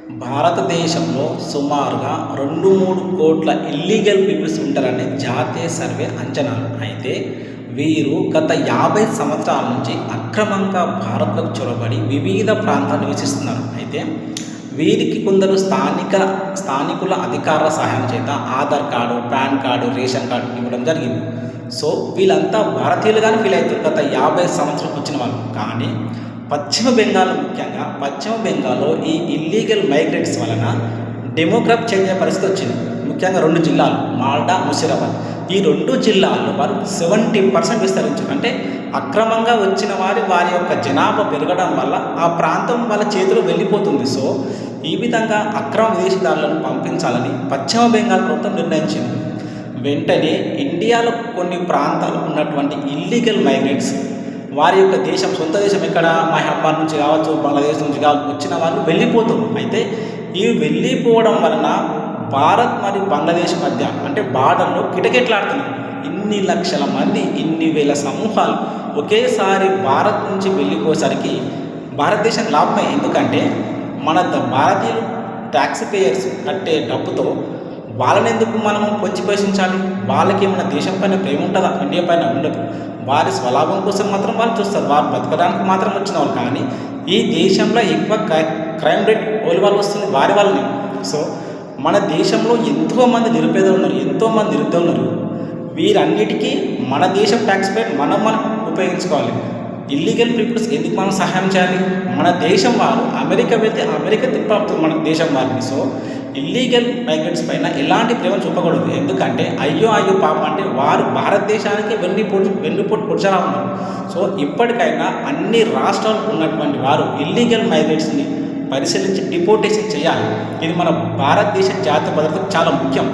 భారతదేశంలో సుమారుగా 2-3 కోట్ల ఇల్లీగల్ పీపుల్స్ ఉంటారని జాతీయ సర్వే అంచనాలు. అయితే వీరు గత 50 సంవత్సరాల నుంచి అక్రమంగా భారత్‌లోకి చొరబడి వివిధ ప్రాంతాల్లో నివసిస్తున్నారు. అయితే వీరికి కొందరు స్థానికుల అధికారుల సహాయం చేత Aadhaar card, pan card, ration card ఇవ్వడం జరిగింది. సో వీళ్ళంతా భారతీయులుగానే ఫీల్ అవుతారు గత 50 సంవత్సరాలకు వచ్చిన వాళ్ళు. కానీ ముఖ్యంగా పశ్చిమ బెంగాల్లో ఈ ఇల్లీగల్ మైగ్రెంట్స్ వలన డెమోగ్రాఫ్ చేంజ్ అయ్యే పరిస్థితి వచ్చింది. ముఖ్యంగా 2 జిల్లాలు మాల్డా, ముషిరాబాద్ ఈ 2 జిల్లాల్లో వారు 70% విస్తరించారు. అంటే అక్రమంగా వచ్చిన వారి యొక్క జనాభా పెరగడం వల్ల ఆ ప్రాంతం వాళ్ళ చేతిలో వెళ్ళిపోతుంది. సో ఈ విధంగా అక్రమ విదేశీదారులను పంపించాలని పశ్చిమ బెంగాల్ ప్రభుత్వం నిర్ణయించింది. వెంటనే ఇండియాలో కొన్ని ప్రాంతాలు ఉన్నటువంటి ఇల్లీగల్ మైగ్రెంట్స్ వారి యొక్క సొంత దేశం ఎక్కడ మహబాద్ నుంచి కావచ్చు, బంగ్లాదేశ్ నుంచి కావచ్చు వచ్చిన వాళ్ళు వెళ్ళిపోతారు. అయితే ఈ వెళ్ళిపోవడం వలన భారత్ మరియు బంగ్లాదేశ్ మధ్య అంటే బార్డర్లో కిటకిటలాడుతున్నాయి. ఇన్ని లక్షల మంది, ఇన్ని వేల సమూహాలు ఒకేసారి భారత్ నుంచి వెళ్ళిపోయేసరికి భారతదేశం లాభమే. ఎందుకంటే మన భారతీయులు ట్యాక్స్ పేయర్స్ కట్టే డబ్బుతో వాళ్ళని ఎందుకు మనము పొంచి పోషించాలి? వాళ్ళకి మన దేశం పైన ప్రేమ ఉంటుందా? ఇండియా పైన ఉండదు. వారి స్వలాభం కోసం మాత్రం వాళ్ళు చూస్తారు. వారు బతకడానికి మాత్రం వచ్చిన వాళ్ళు. కానీ ఈ దేశంలో ఎక్కువ క్రైమ్ రేట్ వాళ్ళు వస్తుంది వారి వాళ్ళని. సో మన దేశంలో ఎంతోమంది నిరుపేదలు ఉన్నారు, ఎంతోమంది నిరుద్యోగులు ఉన్నారు. వీరన్నిటికీ మన దేశం ట్యాక్స్ పేర్ మనం ఉపయోగించుకోవాలి. ఇల్లీగల్ పీపుల్స్ ఎందుకు మనం సహాయం చేయాలి? మన దేశం వారు అమెరికా వెళ్తే అమెరికా తిప్పవుతుంది మన దేశం వారిని. సో ఇల్లీగల్ మైగ్రెంట్స్ పైన ఎలాంటి ప్రేమ చూపకూడదు. ఎందుకంటే అయ్యో పాపం అంటే వారు భారతదేశానికి వెన్నుపోటు పొడిచేలా ఉన్నారు. సో ఇప్పటికైనా అన్ని రాష్ట్రాలు ఉన్నటువంటి వారు ఇల్లీగల్ మైగ్రెంట్స్ని పరిశీలించి డిపోర్టేషన్ చేయాలి. ఇది మన భారతదేశ జాతీయ భద్రతకు చాలా ముఖ్యం.